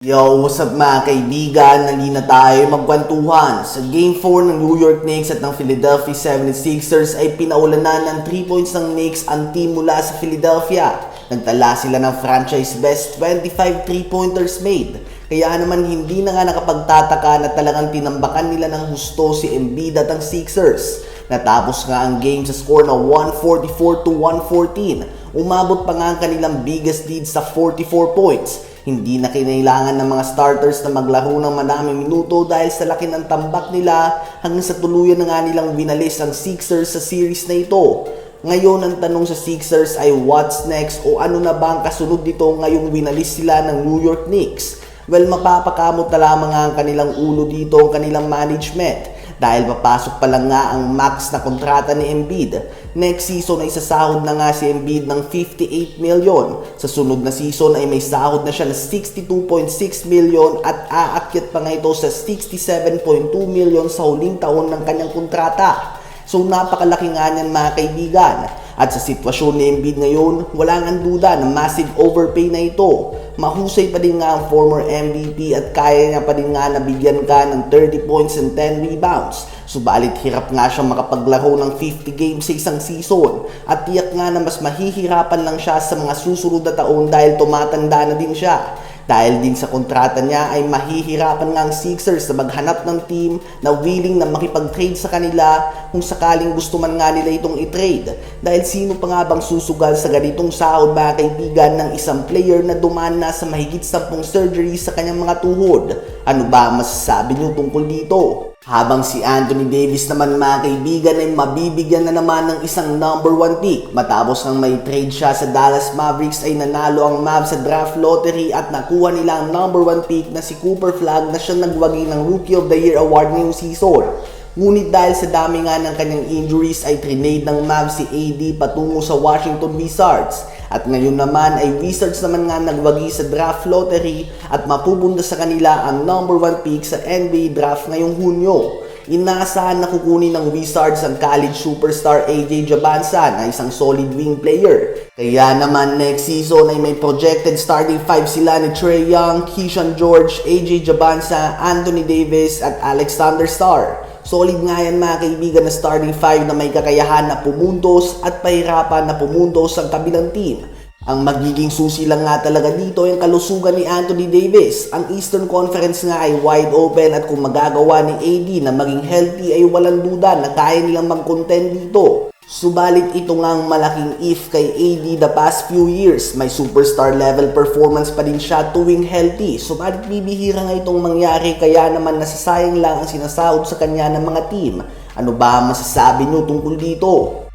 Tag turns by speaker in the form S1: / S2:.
S1: Yo, what's up mga kaibigan? Nalina tayo magkwentuhan. Sa Game 4 ng New York Knicks at ng Philadelphia 76ers ay pinaulanan ng 3 points ng Knicks ang team mula sa Philadelphia. Nagtala sila ng franchise best 25 3-pointers made. Kaya naman hindi na nga nakapagtataka na talagang tinambakan nila ng husto si Embiid at ang Sixers. Natapos nga ang game sa score na 144-114. Umabot pa nga ang kanilang biggest lead sa 44 points. Hindi na kinailangan ng mga starters na maglaro ng maraming minuto dahil sa laki ng tambak nila hanggang sa tuluyan na nga nilang winalis ang Sixers sa series na ito. Ngayon ang tanong sa Sixers ay what's next o ano na ba ang kasunod dito ngayong winalis sila ng New York Knicks? Well, mapapakamot na lamang ang kanilang ulo dito ang kanilang management. Dahil papasok pa lang nga ang max na kontrata ni Embiid. Next season ay sasahod na nga si Embiid ng 58 million. Sa sunod na season ay may sahod na siya ng 62.6 million at aakyat pa nga ito sa 67.2 million sa huling taon ng kanyang kontrata. So napakalaki nga niyan mga kaibigan. At sa sitwasyon ni Embiid ngayon, wala nga duda na massive overpay na ito. Mahusay pa din nga ang former MVP at kaya niya pa din nga nabigyan ka ng 30 points and 10 rebounds. Subalit hirap nga siyang makapaglaro ng 50 games sa isang season. At tiyak nga na mas mahihirapan lang siya sa mga susunod na taon dahil tumatanda na din siya. Dahil din sa kontrata niya ay mahihirapan nga ang Sixers na maghanap ng team na willing na makipag-trade sa kanila kung sakaling gusto man nga nila itong i-trade. Dahil sino pa nga bang susugal sa ganitong sahod mga kaibigan ng isang player na dumaan na sa mahigit 10 surgery sa kanyang mga tuhod? Ano ba masasabi niyo tungkol dito? Habang si Anthony Davis naman mga kaibigan ay mabibigyan na naman ng isang number 1 pick. Matapos ng may trade siya sa Dallas Mavericks ay nanalo ang Mavs sa draft lottery at nakuha nila ang number 1 pick na si Cooper Flagg na siyang nagwagi ng Rookie of the Year award ngayong season. Ngunit dahil sa dami nga ng kanyang injuries ay trinade ng Mavs si AD patungo sa Washington Wizards. At ngayon naman ay Wizards naman nga nagwagi sa draft lottery at mapupunta sa kanila ang number 1 pick sa NBA draft ngayong Hunyo. Inaasahan na kukunin ng Wizards ang college superstar AJ Jabansa na isang solid wing player. Kaya naman next season ay may projected starting 5 sila ni Trae Young, Keyshawn George, AJ Jabansa, Anthony Davis at Alexander Starr. Solid nga yan mga kaibigan na starting 5 na may kakayahan na pumuntos at pahirapan na pumuntos ang kabilang team. Ang magiging susi lang nga talaga dito ay ang kalusugan ni Anthony Davis. Ang Eastern Conference nga ay wide open at kung magagawa ni AD na maging healthy ay walang duda na kaya nilang mag-contend dito. Subalit ito nga ang malaking if kay AD the past few years. May superstar level performance pa din siya tuwing healthy. Subalit bibihira nga itong mangyari kaya naman nasasayang lang ang sinasahod sa kanya ng mga team. Ano ba masasabi nyo tungkol dito?